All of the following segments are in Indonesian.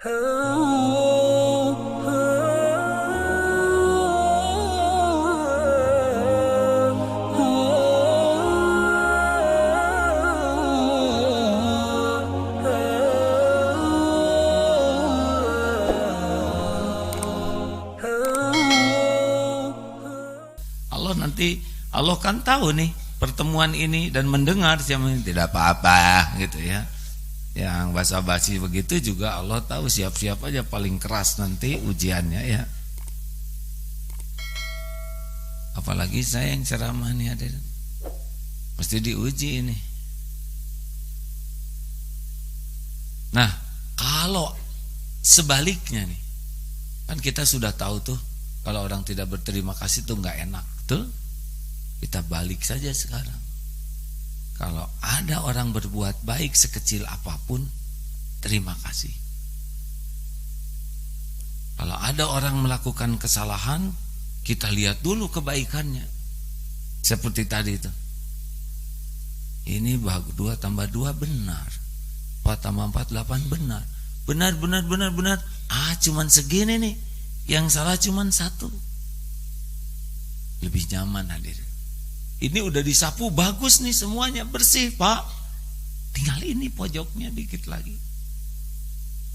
Allah kan tahu nih pertemuan ini dan mendengar siapa tidak apa-apa gitu ya. Yang basa-basi begitu juga Allah tahu, siap-siap aja paling keras nanti ujiannya ya. Apalagi saya yang ceramah nih ada, mesti diuji ini. Nah, kalau sebaliknya nih, kan kita sudah tahu tuh kalau orang tidak berterima kasih tuh nggak enak, betul? Kita balik saja sekarang. Kalau ada orang berbuat baik sekecil apapun, terima kasih. Kalau ada orang melakukan kesalahan, kita lihat dulu kebaikannya. Seperti tadi itu. Ini 2 tambah 2 benar. 4 tambah 4 8 benar. Benar. Cuman segini nih. Yang salah cuman 1. Lebih nyaman hadirin. Ini udah disapu bagus nih, semuanya bersih Pak. Tinggal ini pojoknya dikit lagi.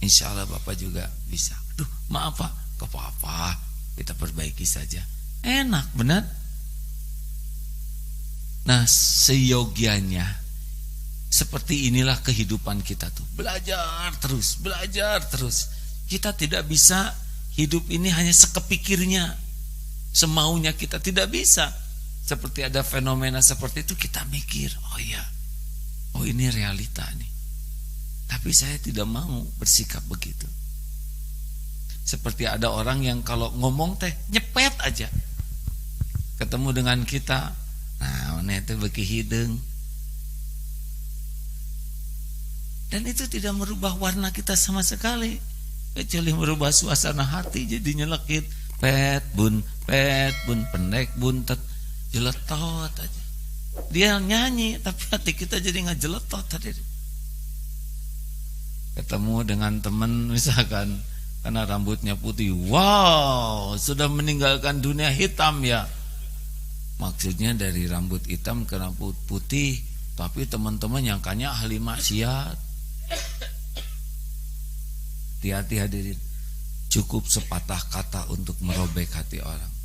Insya Allah Bapak juga bisa. Aduh maaf Pak, gak apa-apa, kita perbaiki saja. Enak benar. Nah seyogianya seperti inilah kehidupan kita tuh. Belajar terus. Kita tidak bisa hidup ini hanya sekepikirnya, semaunya kita, tidak bisa. Seperti ada fenomena seperti itu, kita mikir, oh iya, oh ini realita nih. Tapi saya tidak mau bersikap begitu. Seperti ada orang yang kalau ngomong teh nyepet aja. Ketemu dengan kita, nah ini itu beki hidung. Dan itu tidak merubah warna kita sama sekali, kecuali merubah suasana hati jadi nyelekit. Pet bun, pendek buntet. Jeletot aja. Dia nyanyi tapi hati kita jadi nggak jeletot tadi. Ketemu dengan teman misalkan karena rambutnya putih, wow, sudah meninggalkan dunia hitam ya. Maksudnya dari rambut hitam ke rambut putih, tapi teman-teman nyangkanya ahli maksiat. Hati-hati hadirin. Cukup sepatah kata untuk merobek hati orang.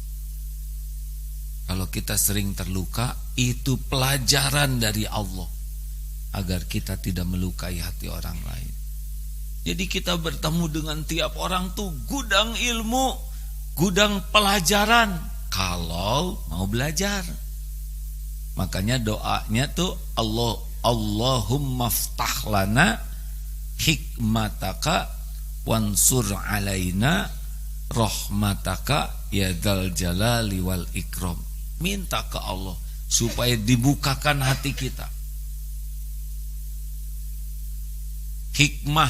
Kalau kita sering terluka, itu pelajaran dari Allah agar kita tidak melukai hati orang lain. Jadi kita bertemu dengan tiap orang tuh gudang ilmu, gudang pelajaran kalau mau belajar. Makanya doanya tuh Allahumma ftah lana hikmataka wansur alaina rahmataka ya dzal jalali wal ikram. Minta ke Allah supaya dibukakan hati kita. Hikmah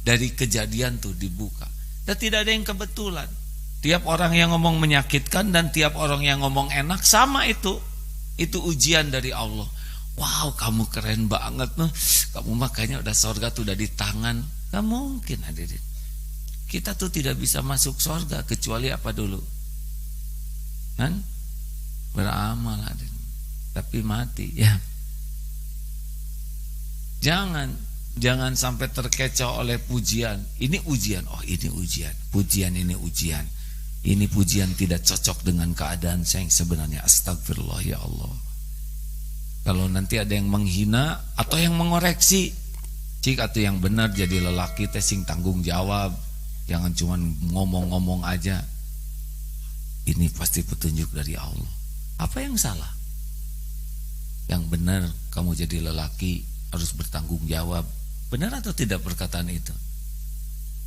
dari kejadian tuh dibuka. Dan tidak ada yang kebetulan. Tiap orang yang ngomong menyakitkan dan tiap orang yang ngomong enak sama itu. Itu ujian dari Allah. Wow, kamu keren banget nih. Kamu makanya udah surga tuh udah di tangan. Gak mungkin hadirin. Kita tuh tidak bisa masuk surga kecuali apa dulu? Kan? Beramal hadirin. Tapi mati ya. Jangan sampai terkecoh oleh pujian. Ini ujian. Oh ini ujian. Pujian ini ujian. Ini pujian tidak cocok dengan keadaan saya yang sebenarnya. Astagfirullah ya Allah. Kalau nanti ada yang menghina atau yang mengoreksi, cik atau yang benar jadi lelaki teh sing tanggung jawab. Jangan cuma ngomong-ngomong aja. Ini pasti petunjuk dari Allah. Apa yang salah? Yang benar kamu jadi lelaki harus bertanggung jawab. Benar atau tidak perkataan itu?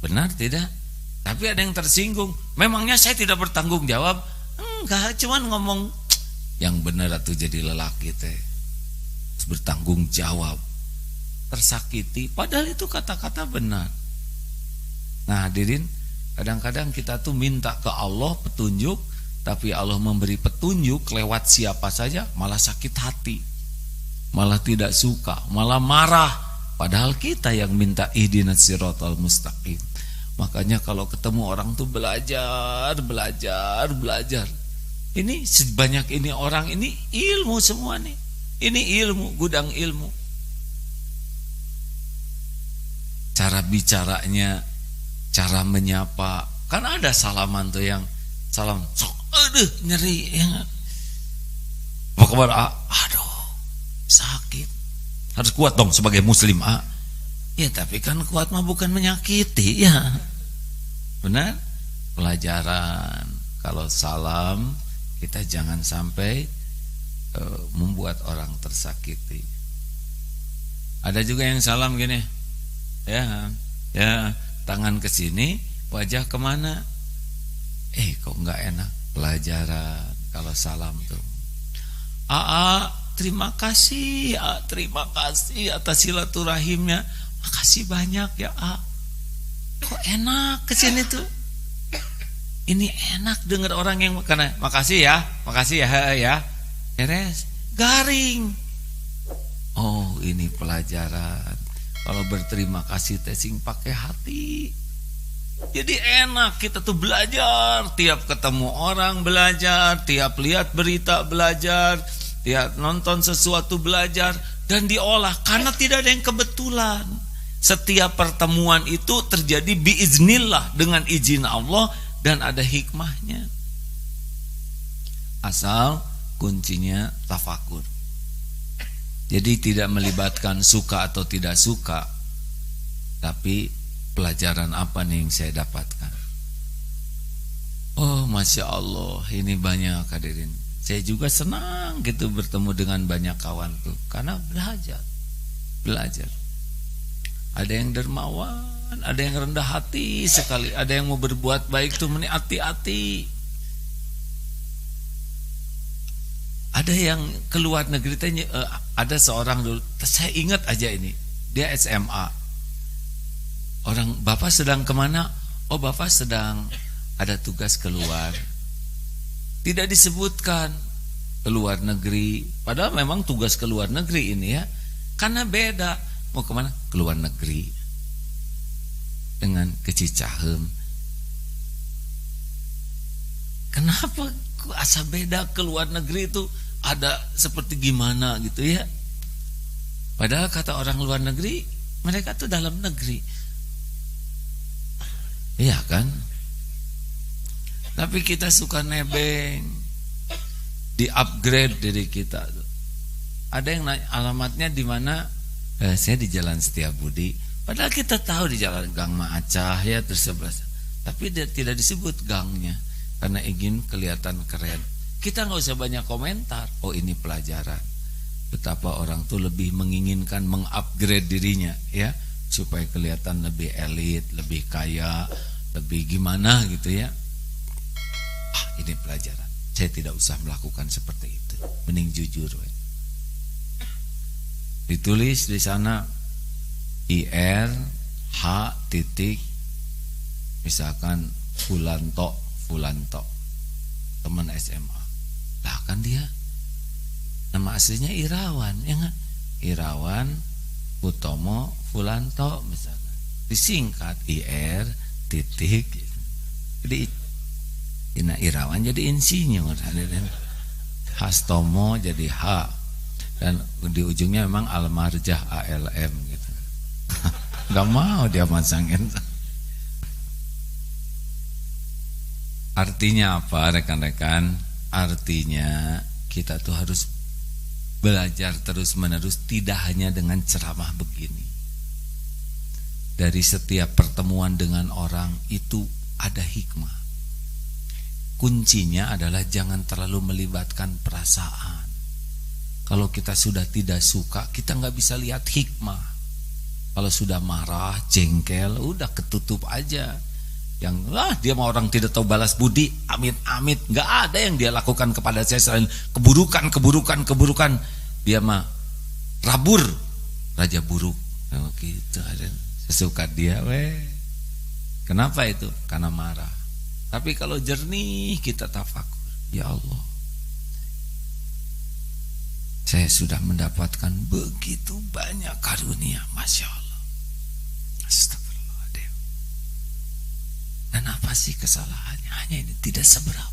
Benar tidak? Tapi ada yang tersinggung. Memangnya saya tidak bertanggung jawab? Enggak, cuman ngomong yang benar atau jadi lelaki teh harus bertanggung jawab. Tersakiti, padahal itu kata-kata benar. Nah hadirin, kadang-kadang kita tuh minta ke Allah petunjuk, tapi Allah memberi petunjuk lewat siapa saja, malah sakit hati, malah tidak suka, malah marah. Padahal kita yang minta ihdinas siratal mustaqim. Makanya kalau ketemu orang tuh belajar. Ini sebanyak ini orang, ini ilmu semua nih. Ini ilmu, gudang ilmu. Cara bicaranya, cara menyapa. Kan ada salaman tuh yang salam, sok, aduh nyeri. Apa kabar? Aduh, sakit. Harus kuat dong sebagai muslim. Ya tapi kan kuat mah bukan menyakiti ya. Benar? Pelajaran. Kalau salam, kita jangan sampai membuat orang tersakiti. Ada juga yang salam gini, ya tangan ke sini, wajah kemana? Kok nggak enak? Pelajaran kalau salam tuh. Terima kasih atas silaturahimnya. Makasih banyak ya. Kok enak kesini tuh? Ini enak dengar orang yang karena makasih ya beres, garing. Oh, ini pelajaran. Kalau berterima kasih tesing pakai hati. Jadi enak kita tuh belajar, tiap ketemu orang belajar, tiap lihat berita belajar, tiap nonton sesuatu belajar dan diolah karena tidak ada yang kebetulan. Setiap pertemuan itu terjadi biiznillah, dengan izin Allah dan ada hikmahnya. Asal kuncinya tafakur. Jadi tidak melibatkan suka atau tidak suka, tapi pelajaran apa nih yang saya dapatkan. Oh, Masya Allah, ini banyak hadirin. Saya juga senang gitu bertemu dengan banyak kawan tuh, karena belajar. Ada yang dermawan, ada yang rendah hati sekali, ada yang mau berbuat baik tuh hati-hati. Ada yang keluar negeri, ada seorang dulu, saya ingat aja ini, dia SMA. Orang, bapak sedang kemana? Oh, bapak sedang ada tugas keluar. Tidak disebutkan keluar negeri, padahal memang tugas keluar negeri ini ya, karena beda. Mau kemana? Keluar negeri dengan ke Cicahem. Kenapa asa beda keluar negeri itu ada seperti gimana gitu ya? Padahal kata orang luar negeri, mereka tuh dalam negeri. Iya kan? Tapi kita suka nebeng, di-upgrade diri kita. Ada yang nanya alamatnya di mana? Saya di Jalan Setiabudi. Padahal kita tahu di Jalan Gang Maacah ya terus sebelah. Tapi tidak disebut gangnya karena ingin kelihatan keren. Kita nggak usah banyak komentar. Oh, ini pelajaran. Betapa orang tuh lebih menginginkan mengupgrade dirinya ya, supaya kelihatan lebih elit, lebih kaya, lebih gimana gitu ya. Ini pelajaran. Saya tidak usah melakukan seperti itu. Mending jujur. Ditulis di sana IR H titik misalkan Fulanto teman SMA. Lah kan dia nama aslinya Irawan ya enggak? Irawan Utomo Fulanto misalkan. Disingkat IR titik. Jadi Irawan jadi insinyur, Hastomo jadi H. Dan di ujungnya memang Almarjah ALM gitu. Gak mau dia masangin. Artinya apa rekan-rekan? Artinya kita tuh harus belajar terus-menerus, tidak hanya dengan ceramah begini. Dari setiap pertemuan dengan orang itu ada hikmah. Kuncinya adalah jangan terlalu melibatkan perasaan. Kalau kita sudah tidak suka, kita nggak bisa lihat hikmah. Kalau sudah marah, jengkel, udah ketutup aja. Yang dia mau orang tidak tahu balas budi, amit-amit, nggak ada yang dia lakukan kepada saya selain keburukan. Dia mah rabur, raja buruk. Oh, gitu ada sesuka dia, Kenapa itu? Karena marah. Tapi kalau jernih kita tafakur, ya Allah, saya sudah mendapatkan begitu banyak karunia, Masya Allah. Astagfirullahaladzim. Tuhan, apa sih kesalahannya? Hanya ini, tidak seberapa.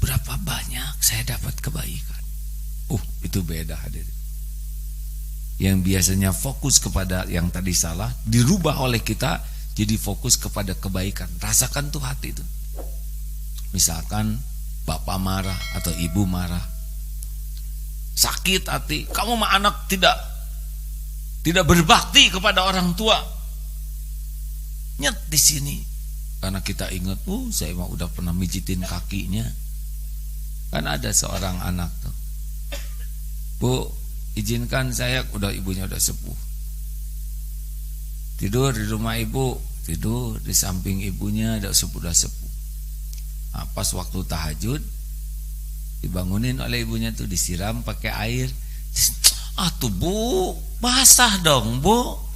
Berapa banyak saya dapat kebaikan. Itu beda hadirin. Yang biasanya fokus kepada yang tadi salah, dirubah oleh kita jadi fokus kepada kebaikan. Rasakan tuh hati itu. Misalkan bapak marah atau ibu marah, sakit hati, kamu mah anak tidak berbakti kepada orang tua. Nyet di sini karena kita ingat, saya mah udah pernah mijitin kakinya. Kan ada seorang anak tuh, Bu, izinkan saya, ibunya udah sepuh, tidur di rumah ibu, tidur di samping ibunya, udah sepuh. Nah, pas waktu tahajud dibangunin oleh ibunya tuh, disiram pakai air. Tuh Bu, basah dong Bu.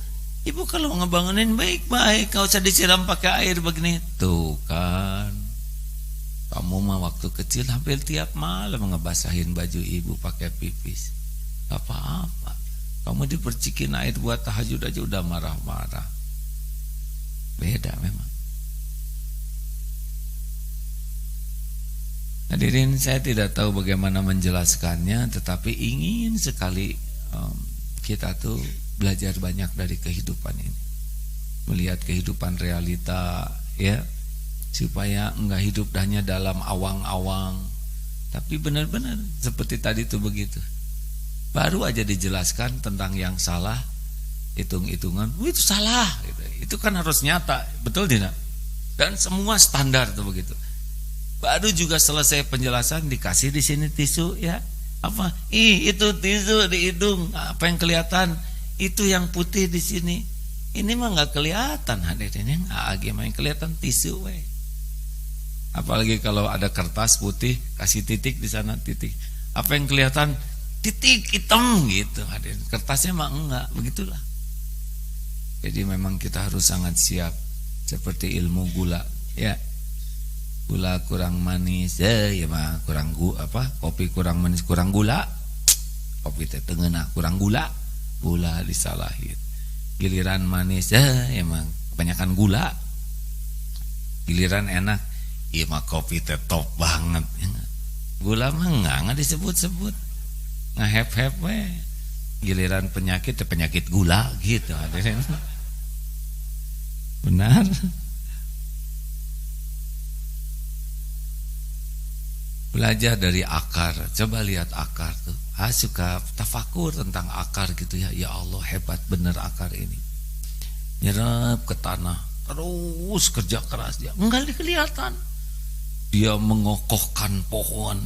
Ibu kalau ngebangunin baik-baik, gak usah disiram pakai air begini. Tuh kan, kamu mah waktu kecil hampir tiap malam ngebasahin baju ibu pakai pipis. Apa-apa, kamu dipercikin air buat tahajud aja udah marah-marah. Beda memang. Hadirin, saya tidak tahu bagaimana menjelaskannya, tetapi ingin sekali kita tuh belajar banyak dari kehidupan ini, melihat kehidupan realita, ya, supaya enggak hidup hanya dalam awang-awang, tapi benar-benar seperti tadi tuh begitu. Baru aja dijelaskan tentang yang salah, hitung-hitungan, itu salah, gitu. Itu kan harus nyata, betul tidak? Dan semua standar tuh begitu. Baru juga selesai penjelasan dikasih di sini tisu, ya. Apa? Itu tisu di hidung. Apa yang kelihatan? Itu yang putih di sini. Ini mah nggak kelihatan hadirin, yang yang kelihatan tisu, we. Apalagi kalau ada kertas putih, kasih titik di sana, titik. Apa yang kelihatan? Titik hitam gitu hadirin. Kertasnya mah enggak, begitulah. Jadi memang kita harus sangat siap, seperti ilmu gula, ya. Gula kurang manis, ya mah kurang kopi kurang manis, kurang gula. Kopi teh tengeuna kurang gula, gula disalahin. Giliran manis, ya mah kebanyakan gula. Giliran enak, iya mah kopi teh top banget. Gula mah enggak disebut-sebut, ngehep-hep we. Giliran penyakit teh penyakit gula gitu hadirin. Benar. Belajar dari akar, coba lihat akar tuh. Suka tafakur tentang akar gitu ya. Ya Allah, hebat bener akar ini. Nyerap ke tanah, terus kerja keras dia. Enggak kelihatan. Dia mengokohkan pohon.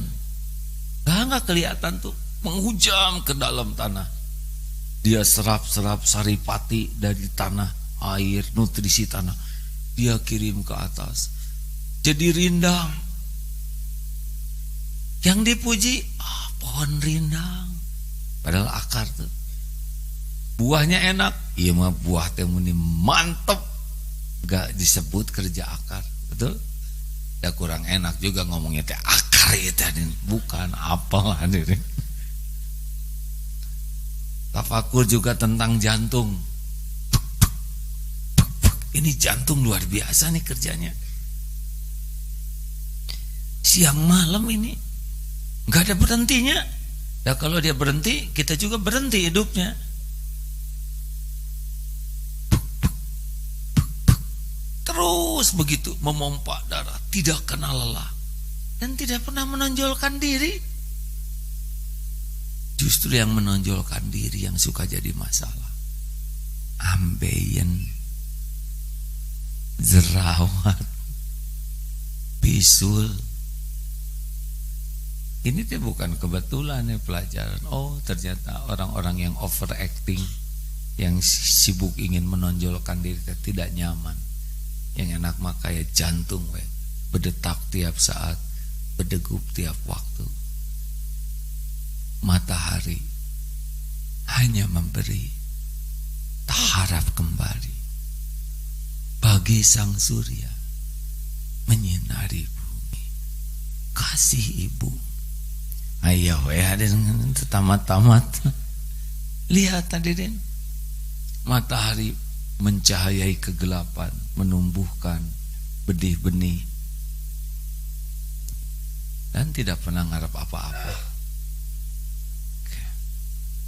Enggak kelihatan tuh, menghujam ke dalam tanah. Dia serap-serap saripati dari tanah, air, nutrisi tanah. Dia kirim ke atas. Jadi rindang. Yang dipuji pohon rindang, padahal akar tuh. Buahnya enak, iya mah buah teh muni mantep, gak disebut kerja akar, betul? Ya kurang enak juga ngomongnya teh akar itu, bukan apel hadirin. Tafakur juga tentang jantung. Ini jantung luar biasa nih kerjanya. Siang malam ini nggak ada berhentinya. Ya kalau dia berhenti, kita juga berhenti hidupnya. Terus begitu memompa darah, tidak kenal lelah, dan tidak pernah menonjolkan diri. Justru yang menonjolkan diri yang suka jadi masalah. Ambeien, jerawat, bisul. Ini tuh bukan kebetulan ya pelajaran. Ternyata orang-orang yang overacting, yang sibuk ingin menonjolkan diri, tidak nyaman. Yang enak mah kayak jantung, we. Berdetak tiap saat, berdegup tiap waktu. Matahari hanya memberi, tak harap kembali. Bagi sang surya menyinari bumi. Kasih ibu. Ayo hadirin, tamat-tamat. Lihat hadirin, matahari mencahayai kegelapan, menumbuhkan benih-benih dan tidak pernah ngarep apa-apa.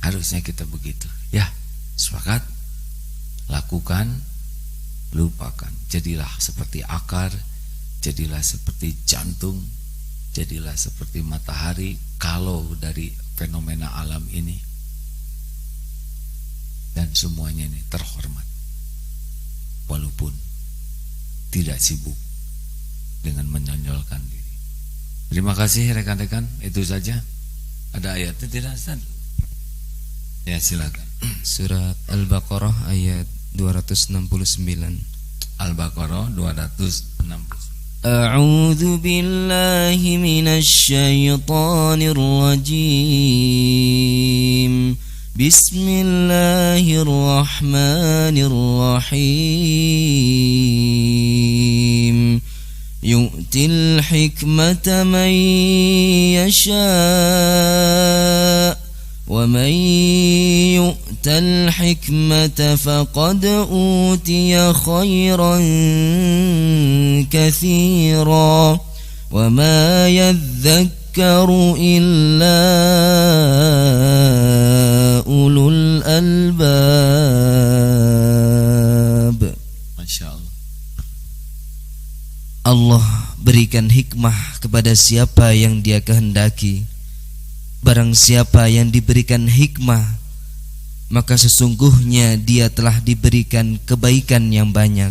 Harusnya kita begitu. Ya, sepakat. Lakukan, lupakan. Jadilah seperti akar, jadilah seperti jantung, jadilah seperti matahari kalau dari fenomena alam ini. Dan semuanya ini terhormat, walaupun tidak sibuk dengan menonjolkan diri. Terima kasih rekan-rekan. Itu saja. Ada ayatnya tidak, Ustaz? Ya, silakan. Surat Al-Baqarah ayat 269. Al-Baqarah 269. A'udzu billahi minasy syaithanir rajim. Bismillahirrahmanirrahim. Yu'til hikmata man yasha' wa man yu'tal hikmata faqad utiya khairan katsira wa ma yadhakkaru illa ulul albab. Masya Allah. Allah berikan hikmah kepada siapa yang Dia kehendaki. Barang siapa yang diberikan hikmah, maka sesungguhnya dia telah diberikan kebaikan yang banyak,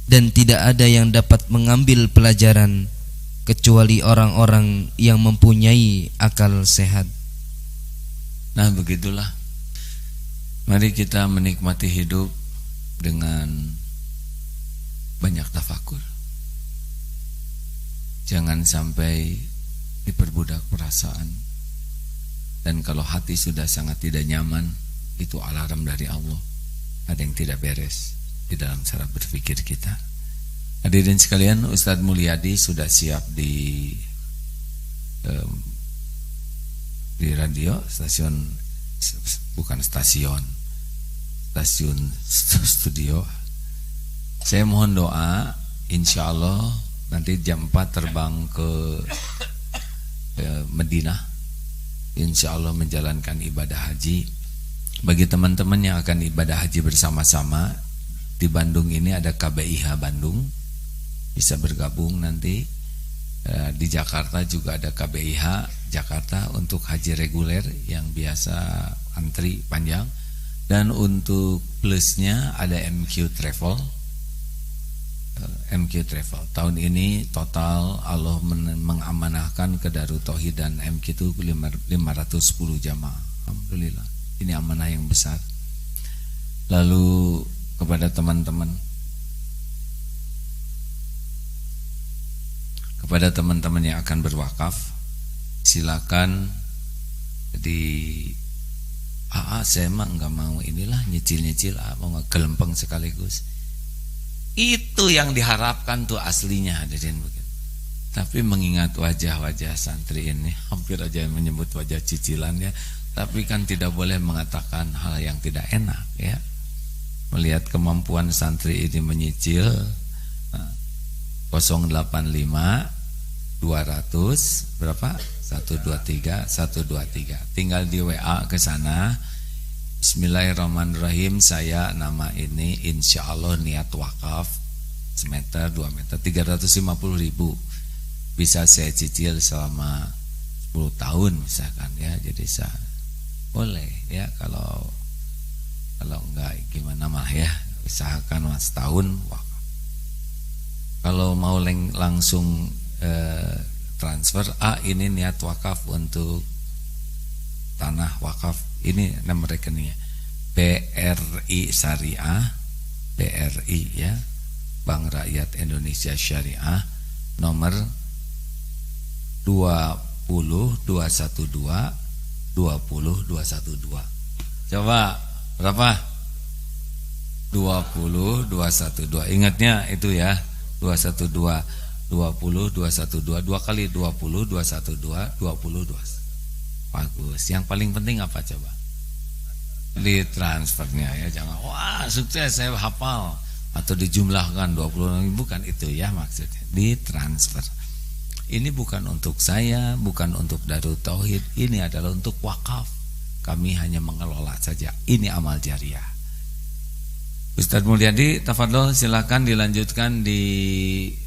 dan tidak ada yang dapat mengambil pelajaran kecuali orang-orang yang mempunyai akal sehat. Nah, begitulah. Mari kita menikmati hidup dengan banyak tafakur. Jangan sampai diperbudak perasaan. Dan kalau hati sudah sangat tidak nyaman, itu alarm dari Allah. Ada yang tidak beres di dalam cara berpikir kita. Hadirin sekalian, Ustadz Mulyadi sudah siap di radio, stasiun, bukan stasiun, studio. Saya mohon doa, insya Allah nanti jam 4 terbang ke Madinah. Insya Allah menjalankan ibadah haji. Bagi teman-teman yang akan ibadah haji bersama-sama, di Bandung ini ada KBIH Bandung, bisa bergabung nanti. Di Jakarta juga ada KBIH Jakarta untuk haji reguler yang biasa antri panjang. Dan untuk plusnya ada MQ Travel. MQ Travel tahun ini total Allah mengamanahkan ke Darut Tauhid dan MQ itu 510 jamaah. Alhamdulillah, ini amanah yang besar. Lalu kepada teman-teman yang akan berwakaf, silakan di saya mah nggak mau inilah nyicil-nyicil, mau ngegelempeng sekaligus. Itu yang diharapkan tuh aslinya, hadirin begitu. Tapi mengingat wajah-wajah santri ini, hampir aja menyebut wajah cicilannya, tapi kan tidak boleh mengatakan hal yang tidak enak ya. Melihat kemampuan santri ini menyicil, 085 200 berapa? 123. Tinggal di WA ke sana. Bismillahirrahmanirrahim, saya nama ini insya Allah niat wakaf semeter 2 meter 350.000, bisa saya cicil selama 10 tahun misalkan ya. Jadi saya boleh ya, kalau enggak gimana mah ya, usahakan mas tahun wakaf. Kalau mau langsung transfer, ini niat wakaf untuk tanah wakaf, ini nomor rekeningnya BRI Syariah, BRI ya, Bank Rakyat Indonesia Syariah, nomor 20212 20212. Coba berapa? 20212. Ingatnya itu ya, 212 20212, 2 kali 20212 202. Bagus. Yang paling penting apa coba? Di transfernya ya, jangan wah sukses saya hafal. atau dijumlahkan 20 bukan itu ya maksudnya, ditransfer. Ini bukan untuk saya, bukan untuk Darut Tauhid, ini adalah untuk wakaf. Kami hanya mengelola saja. Ini amal jariah. Ustadz Mulyadi, tafadhol silakan dilanjutkan di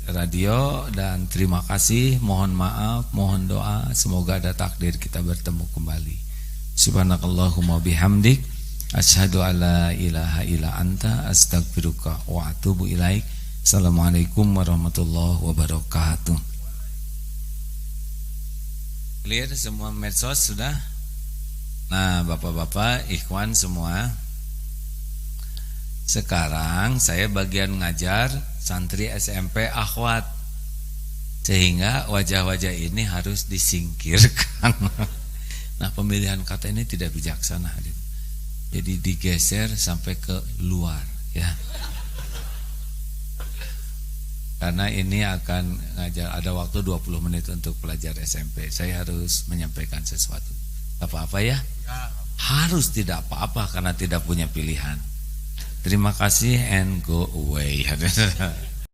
radio, dan terima kasih, mohon maaf, mohon doa, semoga ada takdir kita bertemu kembali. Subhanakallahumma bihamdik, asyhadu alla ilaha illa anta, astaghfiruka wa atubu ilaik. Assalamualaikum warahmatullahi wabarakatuh. Clear semua medsos sudah? Nah, bapak-bapak, ikhwan semua, sekarang saya bagian ngajar santri SMP akhwat, sehingga wajah-wajah ini harus disingkirkan. Nah, pemilihan kata ini tidak bijaksana, jadi digeser sampai ke luar ya, karena ini akan ngajar, ada waktu 20 menit untuk pelajar SMP. Saya harus menyampaikan sesuatu. Apa-apa ya? Harus tidak apa-apa karena tidak punya pilihan. Terima kasih and go away.